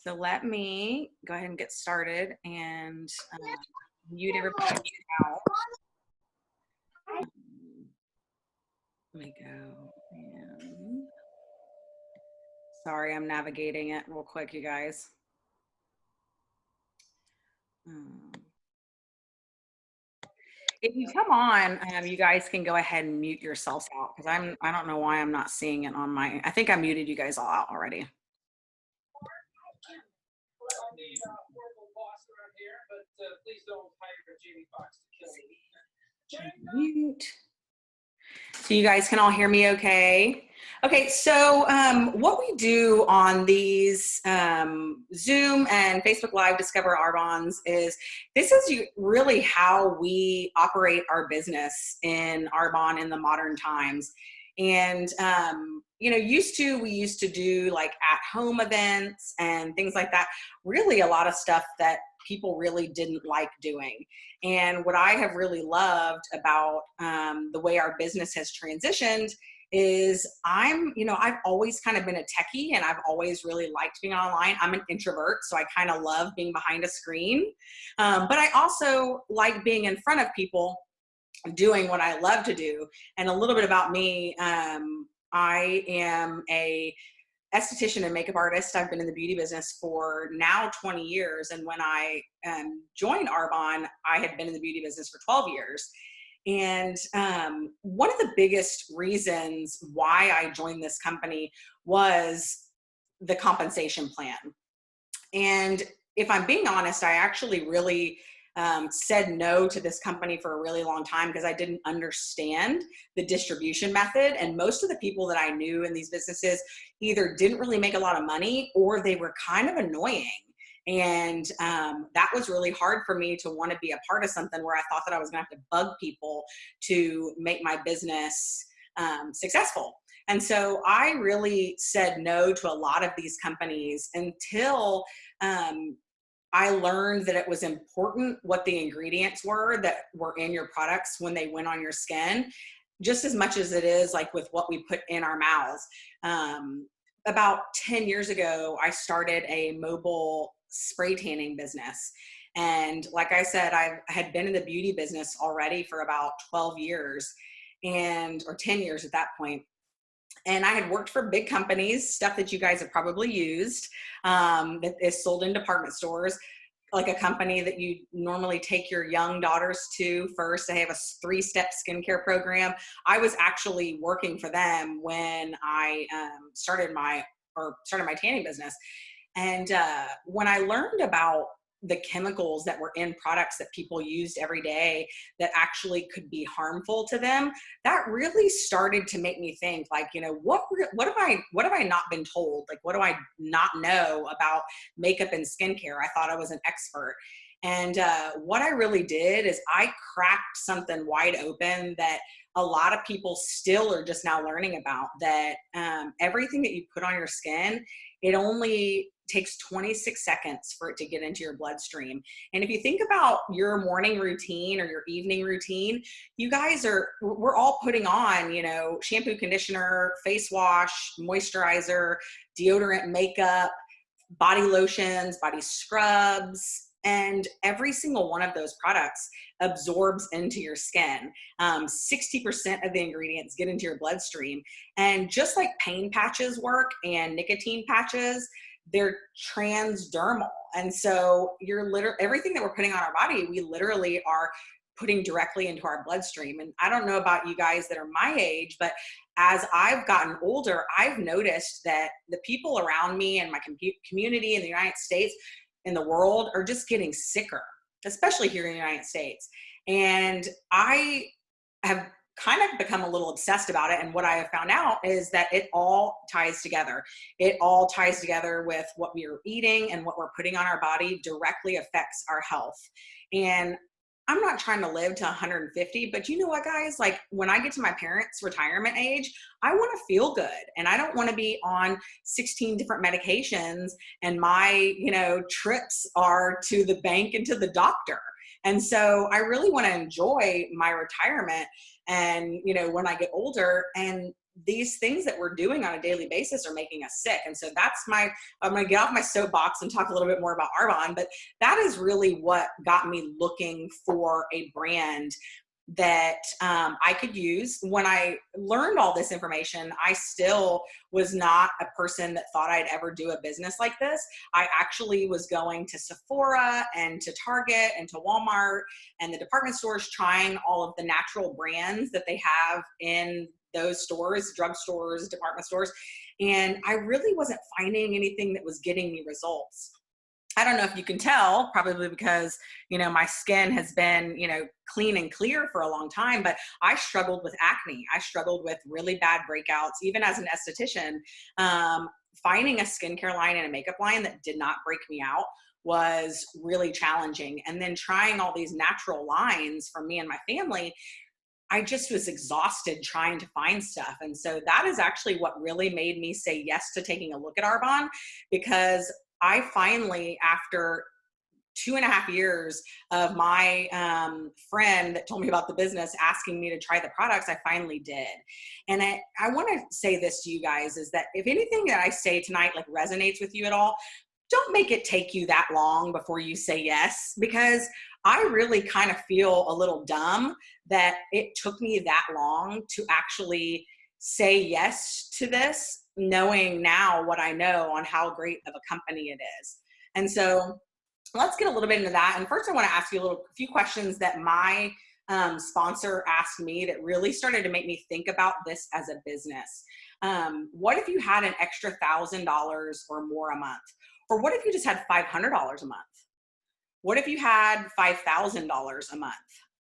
So let me go ahead and get started and mute everybody out. Let me go. And sorry, I'm navigating it real quick, you guys. If you come on, you guys can go ahead and mute yourselves out because I don't know why I'm not seeing it on my. I think I muted you guys all out already. Mute. So you guys can all hear me okay? Okay, so what we do on these Zoom and Facebook Live Discover Arbonnes is this is really how we operate our business in Arbonne in the modern times. And, you know, we used to do like at-home events and things like that. Really a lot of stuff that people really didn't like doing. And what I have really loved about the way our business has transitioned is I've always kind of been a techie and I've always really liked being online. I'm an introvert, so I kind of love being behind a screen. But I also like being in front of people doing what I love to do. And a little bit about me, I am a esthetician and makeup artist. I've been in the beauty business for now 20 years. And when I joined Arbonne, I had been in the beauty business for 12 years. And one of the biggest reasons why I joined this company was the compensation plan. And if I'm being honest, I actually really said no to this company for a really long time because I didn't understand the distribution method. And most of the people that I knew in these businesses either didn't really make a lot of money or they were kind of annoying. And that was really hard for me to want to be a part of something where I thought that I was going to have to bug people to make my business successful. And so I really said no to a lot of these companies until I learned that it was important what the ingredients were that were in your products when they went on your skin, just as much as it is like with what we put in our mouths. About 10 years ago, I started a mobile spray tanning business. And like I said, I had been in the beauty business already for about 12 years or 10 years at that point. And I had worked for big companies, stuff that you guys have probably used, that is sold in department stores, like a company that you normally take your young daughters to first. They have a 3-step skincare program. I was actually working for them when I started my tanning business. And when I learned about the chemicals that were in products that people used every day that actually could be harmful to them, that really started to make me think, like, you know, what have I not been told? Like, what do I not know about makeup and skincare? I thought I was an expert. And what I really did is I cracked something wide open that a lot of people still are just now learning about, that everything that you put on your skin, it only takes 26 seconds for it to get into your bloodstream. And if you think about your morning routine or your evening routine, we're all putting on, you know, shampoo, conditioner, face wash, moisturizer, deodorant, makeup, body lotions, body scrubs, and every single one of those products absorbs into your skin. 60% of the ingredients get into your bloodstream. And just like pain patches work and nicotine patches, they're transdermal. And so everything that we're putting on our body, we literally are putting directly into our bloodstream. And I don't know about you guys that are my age, but as I've gotten older, I've noticed that the people around me and my community in the United States, in the world, are just getting sicker, especially here in the United States. And I have kind of become a little obsessed about it. And what I have found out is that it all ties together. It all ties together with what we are eating, and what we're putting on our body directly affects our health. And I'm not trying to live to 150, but you know what, guys? Like, when I get to my parents' retirement age, I want to feel good. And I don't want to be on 16 different medications and my, trips are to the bank and to the doctor. And so I really want to enjoy my retirement and, when I get older. And these things that we're doing on a daily basis are making us sick. And so I'm going to get off my soapbox and talk a little bit more about Arbonne, but that is really what got me looking for a brand that I could use. When I learned all this information, I still was not a person that thought I'd ever do a business like this. I actually was going to Sephora and to Target and to Walmart and the department stores, trying all of the natural brands that they have in those stores, drugstores, department stores. And I really wasn't finding anything that was getting me results. I don't know if you can tell, probably because, my skin has been, clean and clear for a long time, but I struggled with acne. I struggled with really bad breakouts, even as an esthetician. Finding a skincare line and a makeup line that did not break me out was really challenging. And then trying all these natural lines for me and my family, I just was exhausted trying to find stuff. And so that is actually what really made me say yes to taking a look at Arbonne, because I finally, after 2.5 years of my friend that told me about the business asking me to try the products, I finally did. And I want to say this to you guys, is that if anything that I say tonight like resonates with you at all, don't make it take you that long before you say yes, because I really kind of feel a little dumb that it took me that long to actually say yes to this, knowing now what I know on how great of a company it is. And so let's get a little bit into that. And first I want to ask you a few questions that my sponsor asked me that really started to make me think about this as a business. What if you had an extra $1,000 or more a month? Or what if you just had $500 a month? What if you had $5,000 a month?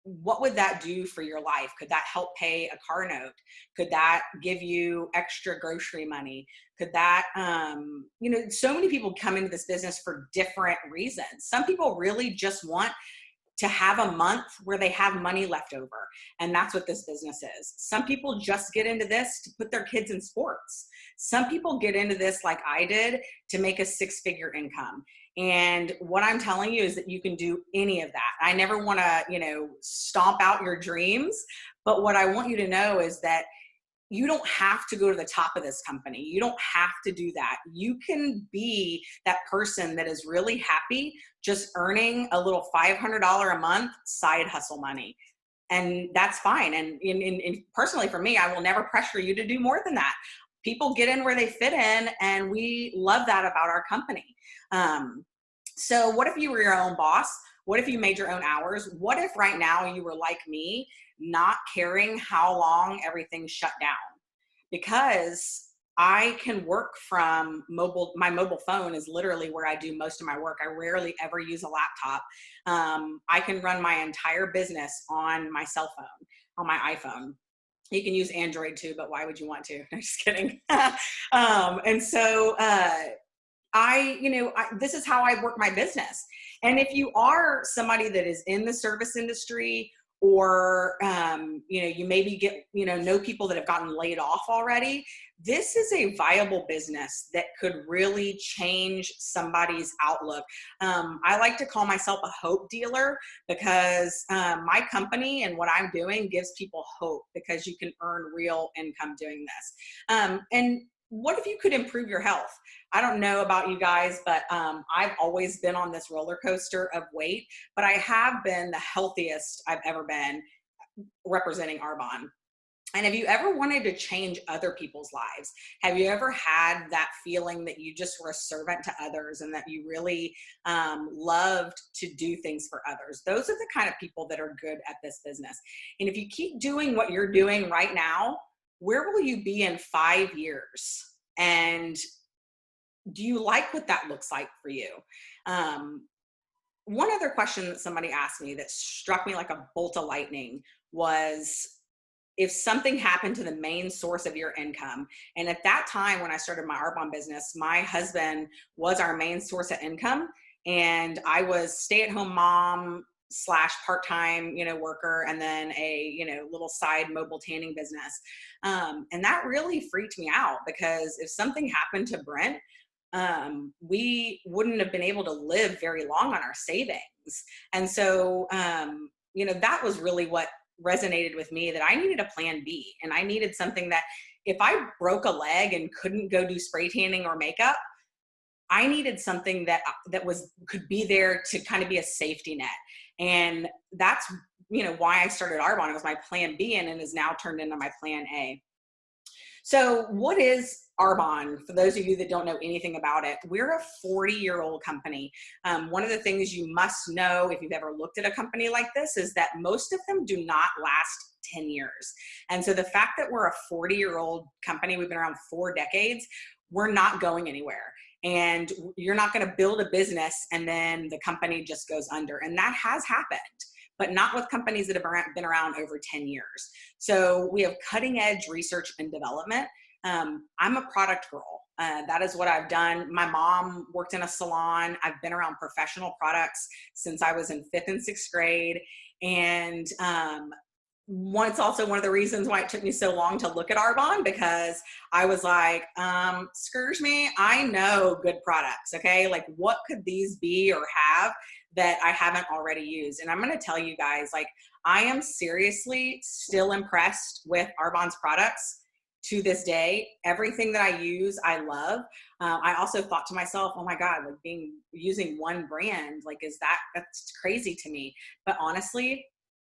What would that do for your life? Could that help pay a car note? Could that give you extra grocery money? Could that, so many people come into this business for different reasons. Some people really just want to have a month where they have money left over. And that's what this business is. Some people just get into this to put their kids in sports. Some people get into this like I did to make a 6-figure income. And what I'm telling you is that you can do any of that. I never want to, stomp out your dreams. But what I want you to know is that you don't have to go to the top of this company. You don't have to do that. You can be that person that is really happy just earning a little $500 a month side hustle money. And that's fine. And personally for me, I will never pressure you to do more than that. People get in where they fit in, and we love that about our company. So what if you were your own boss? What if you made your own hours? What if right now you were like me, not caring how long everything's shut down? Because I can work from mobile. My mobile phone is literally where I do most of my work. I rarely ever use a laptop. I can run my entire business on my cell phone, on my iPhone. You can use Android too, but why would you want to? I'm just kidding. And so this is how I work my business. And if you are somebody that is in the service industry, or, you maybe know people that have gotten laid off already, this is a viable business that could really change somebody's outlook. I like to call myself a hope dealer, because my company and what I'm doing gives people hope, because you can earn real income doing this. And what if you could improve your health? I don't know about you guys, but I've always been on this roller coaster of weight, but I have been the healthiest I've ever been representing Arbonne. And have you ever wanted to change other people's lives? Have you ever had that feeling that you just were a servant to others, and that you really loved to do things for others? Those are the kind of people that are good at this business. And if you keep doing what you're doing right now, where will you be in 5 years? And do you like what that looks like for you? One other question that somebody asked me that struck me like a bolt of lightning was, if something happened to the main source of your income. And at that time, when I started my Arbonne business, my husband was our main source of income. And I was stay-at-home mom / part-time, worker, and then a, little side mobile tanning business. And that really freaked me out, because if something happened to Brent, we wouldn't have been able to live very long on our savings. And so, that was really what resonated with me, that I needed a plan B, and I needed something that if I broke a leg and couldn't go do spray tanning or makeup, I needed something that could be there to kind of be a safety net. And that's, why I started Arbonne. It was my plan B and is now turned into my plan A. So what is Arbonne? For those of you that don't know anything about it, we're a 40-year-old company. One of the things you must know if you've ever looked at a company like this is that most of them do not last 10 years. And so the fact that we're a 40-year-old company, we've been around 4 decades, we're not going anywhere. And you're not going to build a business and then the company just goes under. And that has happened, but not with companies that have been around over 10 years. So we have cutting edge research and development. I'm a product girl. That is what I've done. My mom worked in a salon. I've been around professional products since I was in 5th and 6th grade. And it's also one of the reasons why it took me so long to look at Arbonne, because I was like, excuse me, I know good products, okay? Like, what could these be or have that I haven't already used? And I'm gonna tell you guys, like, I am seriously still impressed with Arbonne's products to this day. Everything that I use, I love. I also thought to myself, oh my God, like using one brand, like, that's crazy to me. But honestly,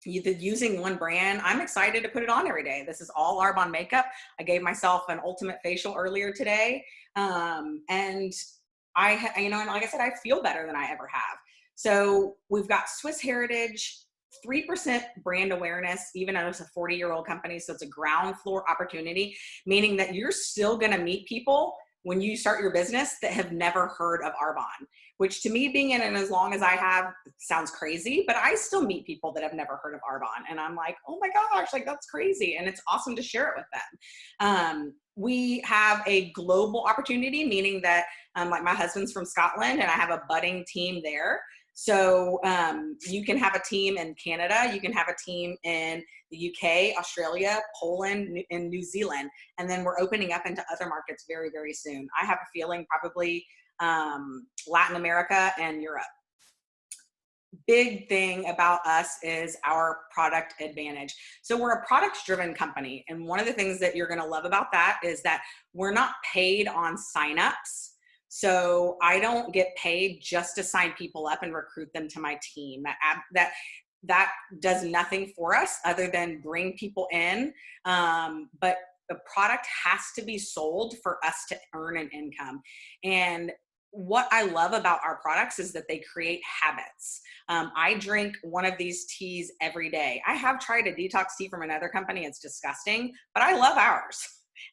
using one brand, I'm excited to put it on every day. This is all Arbonne makeup. I gave myself an ultimate facial earlier today. And and like I said, I feel better than I ever have. So we've got Swiss heritage, 3% brand awareness, even though it's a 40-year-old company. So it's a ground floor opportunity, meaning that you're still going to meet people when you start your business that have never heard of Arbonne, which to me, being in it as long as I have, sounds crazy, but I still meet people that have never heard of Arbonne. And I'm like, oh my gosh, like, that's crazy. And it's awesome to share it with them. We have a global opportunity, meaning that like my husband's from Scotland and I have a budding team there. So you can have a team in Canada, you can have a team in the UK, Australia, Poland, and New Zealand. And then we're opening up into other markets very, very soon. I have a feeling probably Latin America and Europe. Big thing about us is our product advantage. So we're a products driven company. And one of the things that you're going to love about that is that we're not paid on signups. So I don't get paid just to sign people up and recruit them to my team. That does nothing for us other than bring people in. But the product has to be sold for us to earn an income. And what I love about our products is that they create habits. I drink one of these teas every day. I have tried a detox tea from another company. It's disgusting, but I love ours.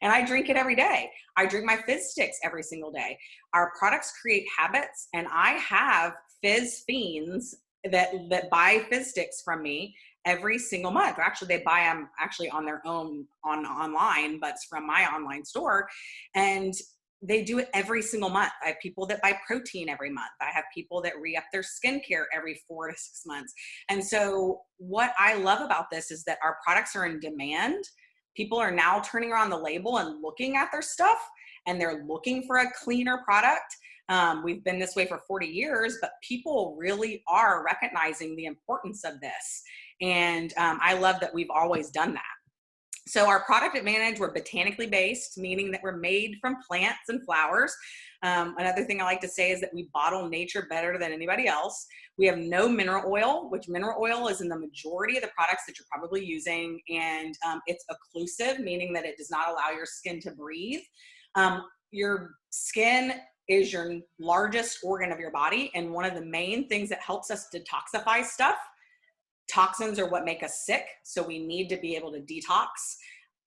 And I drink it every day. I drink my fizz sticks every single day. Our products create habits, and I have fizz fiends that buy fizz sticks from me every single month. Or actually, they buy them actually on their own online, but it's from my online store. And they do it every single month. I have people that buy protein every month. I have people that re-up their skincare every 4 to 6 months. And so what I love about this is that our products are in demand. People are now turning around the label and looking at their stuff, and they're looking for a cleaner product. We've been this way for 40 years, but people really are recognizing the importance of this. And I love that we've always done that. So our product advantage, we're botanically based, meaning that we're made from plants and flowers. Another thing I like to say is that we bottle nature better than anybody else. We have no mineral oil, which mineral oil is in the majority of the products that you're probably using. And it's occlusive, meaning that it does not allow your skin to breathe. Your skin is your largest organ of your body. And one of the main things that helps us detoxify stuff, toxins are what make us sick. So we need to be able to detox.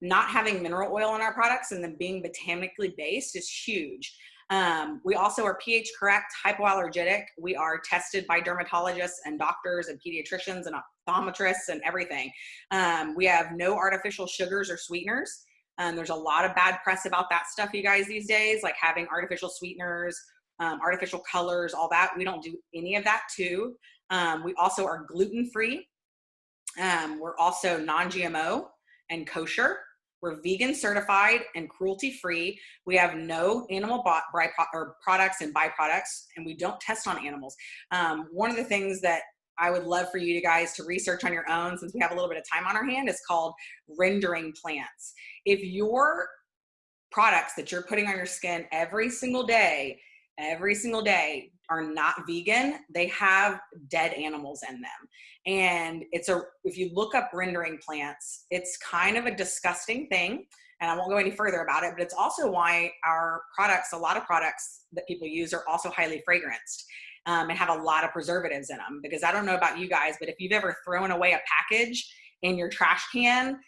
Not having mineral oil in our products and then being botanically based is huge. We also are pH correct, hypoallergenic. We are tested by dermatologists and doctors and pediatricians and optometrists and everything. We have no artificial sugars or sweeteners. There's a lot of bad press about that stuff, you guys, these days, like having artificial sweeteners, artificial colors, all that. We don't do any of that too. We also are gluten-free. We're also non-GMO and kosher. We're vegan certified and cruelty-free. We have no animal products and byproducts, and we don't test on animals. One of the things that I would love for you guys to research on your own since we have a little bit of time on our hand, is called rendering plants. If your products that you're putting on your skin every single day are not vegan, they have dead animals in them. And if you look up rendering plants, it's kind of a disgusting thing. And I won't go any further about it, but it's also why our products, a lot of products that people use, are also highly fragranced and have a lot of preservatives in them. Because I don't know about you guys, but if you've ever thrown away a package in your trash can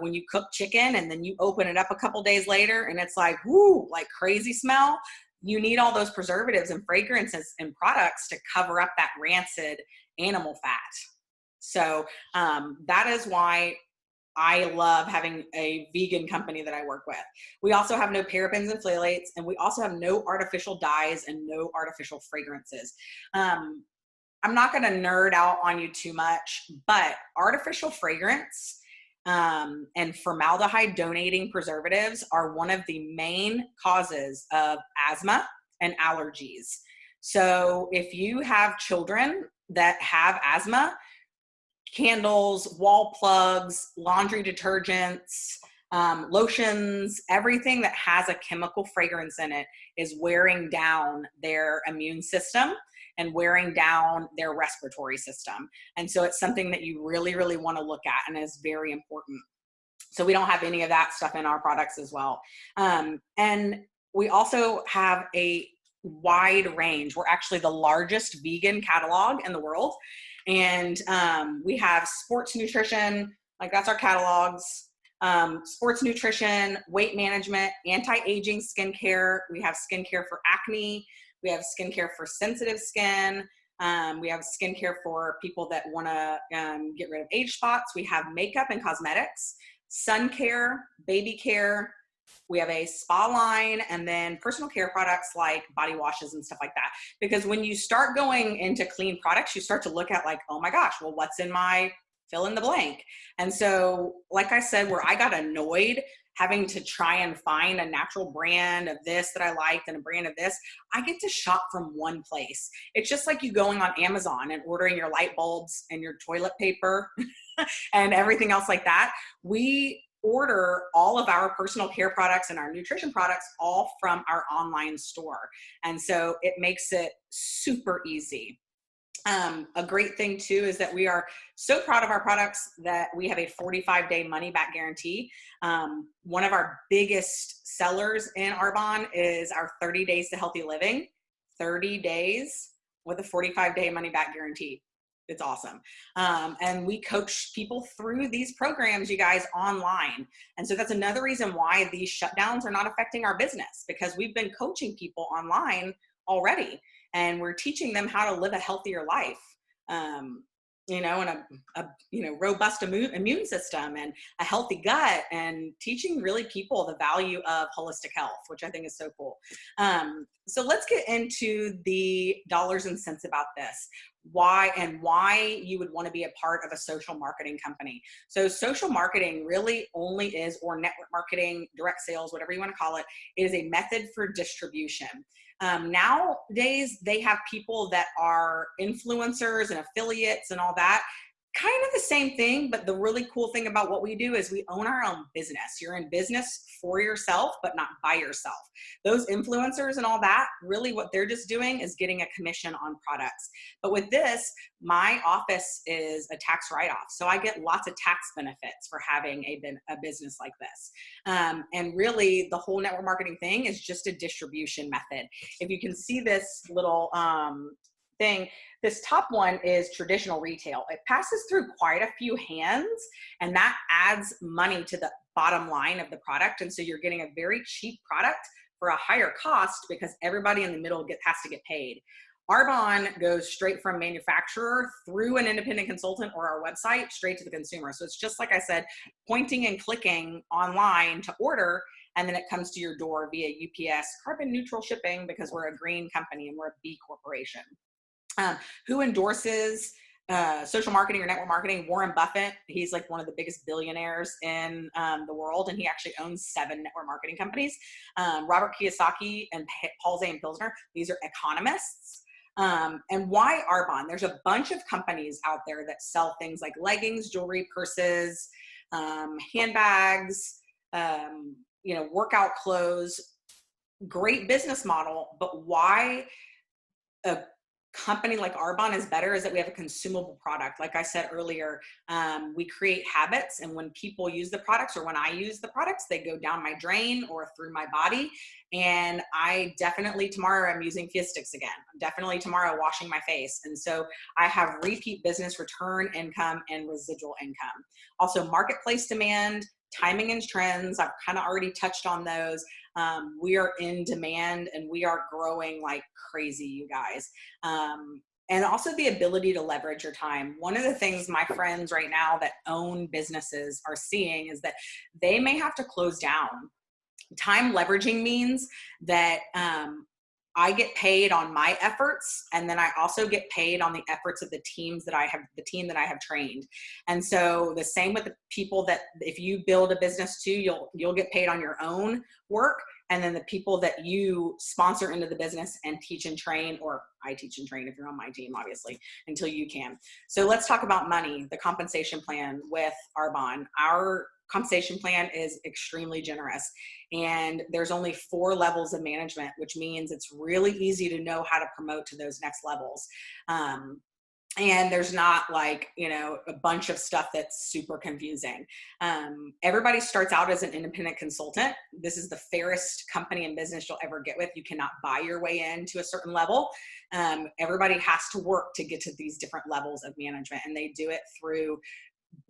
when you cook chicken and then you open it up a couple days later and it's like, whoo, like crazy smell, you need all those preservatives and fragrances and products to cover up that rancid animal fat. So that is why I love having a vegan company that I work with. We also have no parabens and phthalates, and we also have no artificial dyes and no artificial fragrances. I'm not going to nerd out on you too much, but artificial fragrance and formaldehyde donating preservatives are one of the main causes of asthma and allergies. So if you have children that have asthma, candles, wall plugs, laundry detergents, lotions, everything that has a chemical fragrance in it is wearing down their immune system and wearing down their respiratory system. And so it's something that you really, really want to look at and is very important. So we don't have any of that stuff in our products as well. And we also have a wide range. We're actually the largest vegan catalog in the world. And we have sports nutrition, like that's our catalogs, sports nutrition, weight management, anti-aging skincare. We have skincare for acne. We have skincare for sensitive skin. We have skincare for people that want to get rid of age spots. We have makeup and cosmetics, sun care, baby care. We have a spa line, and then personal care products like body washes and stuff like that. Because when you start going into clean products, you start to look at like, oh my gosh, well, what's in my fill in the blank? And so, like I said, where I got annoyed having to try and find a natural brand of this that I liked and a brand of this, I get to shop from one place. It's just like you going on Amazon and ordering your light bulbs and your toilet paper and everything else like that. We order all of our personal care products and our nutrition products all from our online store. And so it makes it super easy. A great thing too is that we are so proud of our products that we have a 45-day money back guarantee. One of our biggest sellers in Arbonne is our 30 days to healthy living, 30 days with a 45-day money back guarantee. It's awesome. And we coach people through these programs, you guys, online. And so that's another reason why these shutdowns are not affecting our business, because we've been coaching people online already. And we're teaching them how to live a healthier life, and a robust immune system and a healthy gut, and teaching really people the value of holistic health, which I think is so cool. So let's get into the dollars and cents about this. Why you would want to be a part of a social marketing company. So social marketing really only is, or network marketing, direct sales, whatever you want to call it, is a method for distribution. Nowadays, they have people that are influencers and affiliates and all that. Kind of the same thing, but the really cool thing about what we do is we own our own business. You're in business for yourself, but not by yourself. Those influencers and all that, really what they're just doing is getting a commission on products. But with this, my office is a tax write-off. So I get lots of tax benefits for having a business like this. And really the whole network marketing thing is just a distribution method. If you can see this little thing, this top one is traditional retail. It passes through quite a few hands, and that adds money to the bottom line of the product. And so you're getting a very cheap product for a higher cost because everybody in the middle has to get paid. Arbonne goes straight from manufacturer through an independent consultant or our website straight to the consumer. So it's just like I said, pointing and clicking online to order, and then it comes to your door via UPS, carbon neutral shipping, because we're a green company and we're a B corporation. Who endorses social marketing or network marketing? Warren Buffett. He's like one of the biggest billionaires in the world, and he actually owns 7 network marketing companies. Robert Kiyosaki and Paul Zane Pilsner, these are economists. And why Arbonne? There's a bunch of companies out there that sell things like leggings, jewelry, purses, handbags, workout clothes. Great business model, but why a company like Arbonne is better is that we have a consumable product. Like I said earlier, we create habits, and when people use the products, or when I use the products, they go down my drain or through my body. And I definitely, tomorrow I'm using Fizz Sticks again. Definitely tomorrow washing my face. And so I have repeat business, return income, and residual income. Also marketplace demand, timing and trends. I've kind of already touched on those. We are in demand and we are growing like crazy, you guys. And also the ability to leverage your time. One of the things my friends right now that own businesses are seeing is that they may have to close down. Time leveraging means that I get paid on my efforts, and then I also get paid on the efforts of the team that I have trained. And so the same with the people that, if you build a business too, you'll get paid on your own work, and then the people that you sponsor into the business and teach and train, or I teach and train if you're on my team, obviously, until you can. So let's talk about money, the compensation plan with Arbonne. Our compensation plan is extremely generous, and there's only 4 levels of management, which means it's really easy to know how to promote to those next levels. And there's not like, a bunch of stuff that's super confusing. Everybody starts out as an independent consultant. This is the fairest company and business you'll ever get with. You cannot buy your way into a certain level. Everybody has to work to get to these different levels of management, and they do it through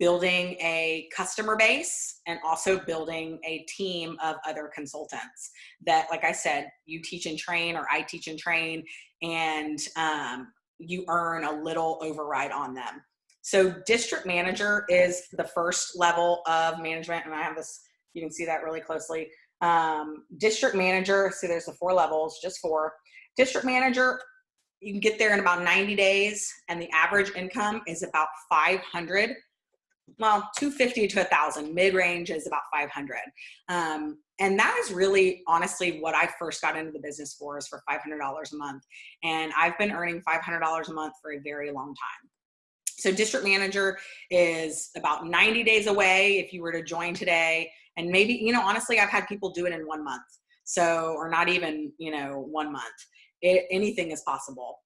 building a customer base and also building a team of other consultants that, like I said, you teach and train, or I teach and train, and you earn a little override on them. So district manager is the first level of management. And I have this, you can see that really closely. District manager, so there's the 4 levels, just 4. District manager, you can get there in about 90 days, and the average income is about 500. Well, 250 to 1,000. Mid-range is about 500. And that is really, honestly, what I first got into the business for, is for $500 a month. And I've been earning $500 a month for a very long time. So district manager is about 90 days away if you were to join today. And maybe, honestly, I've had people do it in 1 month. So, or not even, 1 month. Anything is possible.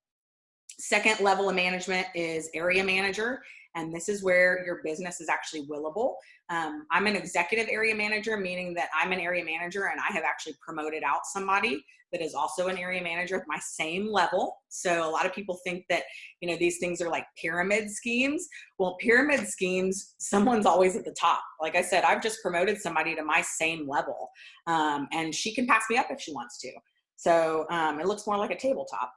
Second level of management is area manager. And this is where your business is actually willable. I'm an executive area manager, meaning that I'm an area manager and I have actually promoted out somebody that is also an area manager at my same level. So a lot of people think that, these things are like pyramid schemes. Well, pyramid schemes, someone's always at the top. Like I said, I've just promoted somebody to my same level, and she can pass me up if she wants to. So it looks more like a tabletop.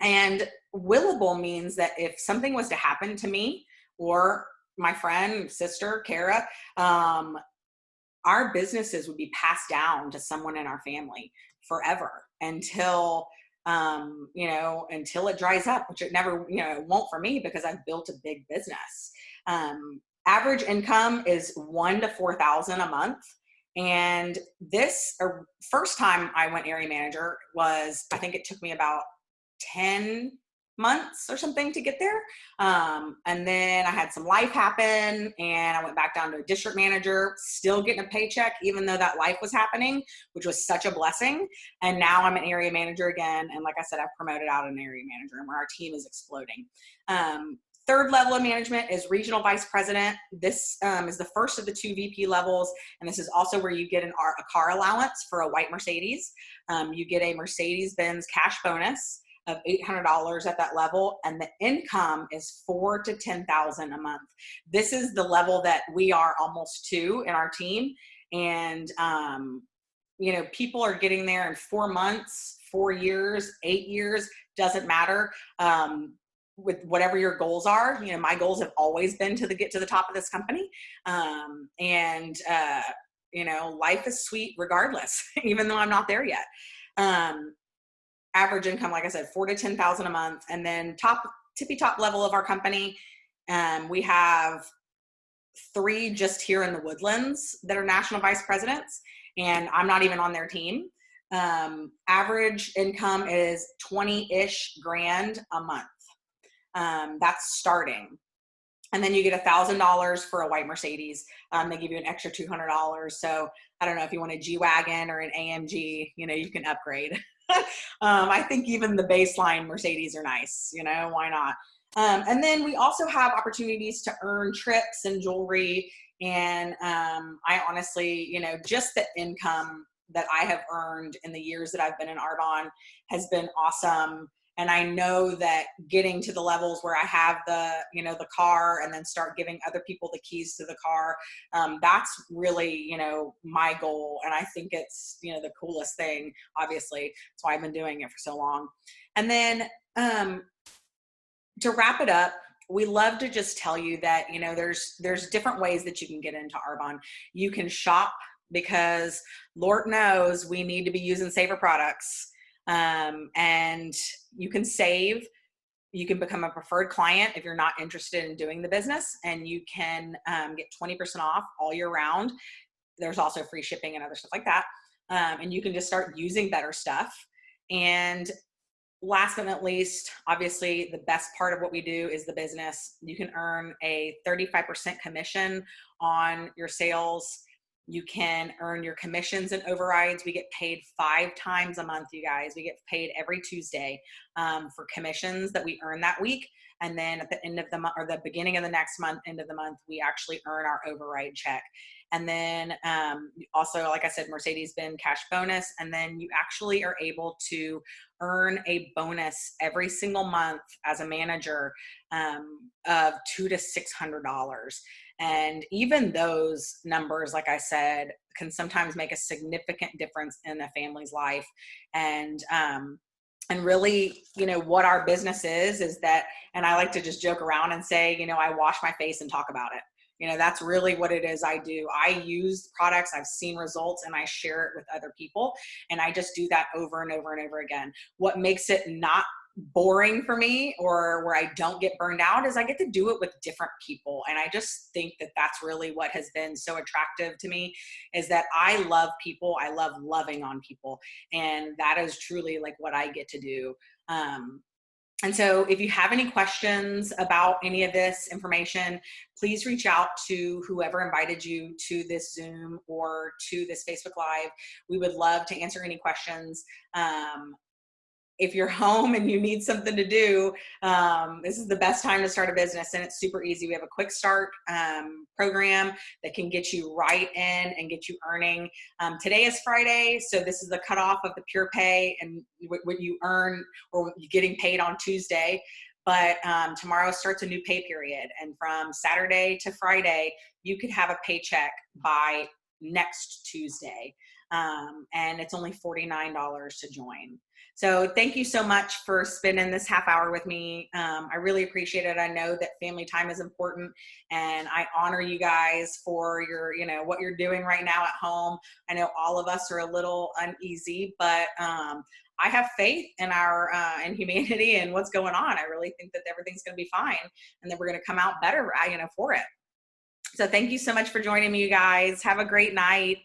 And willable means that if something was to happen to me or my friend, sister, Kara, our businesses would be passed down to someone in our family forever until, until it dries up, which it never, it won't for me because I've built a big business. Average income is $1,000 to $4,000 a month. And this, first time I went area manager was, I think it took me about 10 months or something to get there. And then I had some life happen and I went back down to a district manager, still getting a paycheck, even though that life was happening, which was such a blessing. And now I'm an area manager again. And like I said, I've promoted out an area manager, and where our team is exploding. Third level of management is regional vice president. This is the first of the 2 VP levels. And this is also where you get a car allowance for a white Mercedes. You get a Mercedes-Benz cash bonus of $800 at that level, and the income is $4,000 to $10,000 a month. This is the level that we are almost to in our team, and people are getting there in 4 months, 4 years, 8 years, doesn't matter. With whatever your goals are, my goals have always been to get to the top of this company, and life is sweet regardless, even though I'm not there yet. Average income, like I said, $4,000 to $10,000 a month. And then tippy top level of our company, we have 3 just here in the Woodlands that are national vice presidents, and I'm not even on their team. Average income is 20-ish grand a month. That's starting. And then you get $1,000 for a white Mercedes. They give you an extra $200. So I don't know if you want a G-Wagon or an AMG, you know, you can upgrade. I think even the baseline Mercedes are nice, you know, why not? And then we also have opportunities to earn trips and jewelry. And I honestly, you know, just the income that I have earned in the years that I've been in Arbonne has been awesome. And I know that getting to the levels where I have the, you know, the car and then start giving other people the keys to the car, that's really, you know, my goal. And I think it's, you know, the coolest thing, obviously. That's why I've been doing it for so long. And then to wrap it up, we love to just tell you that, you know, there's different ways that you can get into Arbonne. You can shop because Lord knows we need to be using safer products. And you can save, you can become a preferred client if you're not interested in doing the business, and you can get 20% off all year round. There's also free shipping and other stuff like that. And you can just start using better stuff. And last but not least, obviously the best part of what we do is the business. You can earn a 35% commission on your sales. You can earn your commissions and overrides. We get paid 5 times a month, you guys. We get paid every Tuesday for commissions that we earn that week. And then at the end of the month, or the beginning of the next month, end of the month, we actually earn our override check. And then also, like I said, Mercedes-Benz cash bonus. And then you actually are able to earn a bonus every single month as a manager of $200 to $600. And even those numbers, like I said, can sometimes make a significant difference in a family's life. And really, you know, what our business is that, and I like to just joke around and say, you know, I wash my face and talk about it. You know, that's really what it is I do. I use products, I've seen results, and I share it with other people. And I just do that over and over and over again. What makes it not boring for me, or where I don't get burned out, is I get to do it with different people. And I just think that that's really what has been so attractive to me, is that I love people. I love loving on people. And that is truly like what I get to do. And so if you have any questions about any of this information, please reach out to whoever invited you to this Zoom or to this Facebook Live. We would love to answer any questions. If you're home and you need something to do, this is the best time to start a business, and it's super easy. We have a quick start program that can get you right in and get you earning. Today is Friday, so this is the cutoff of the pure pay and what you earn or you're getting paid on Tuesday. But tomorrow starts a new pay period, and from Saturday to Friday, you could have a paycheck by next Tuesday, and it's only $49 to join. So thank you so much for spending this half hour with me. I really appreciate it. I know that family time is important, and I honor you guys for your, you know, what you're doing right now at home. I know all of us are a little uneasy, but I have faith in our in humanity and what's going on. I really think that everything's going to be fine, and that we're going to come out better, you know, for it. So thank you so much for joining me, you guys. Have a great night.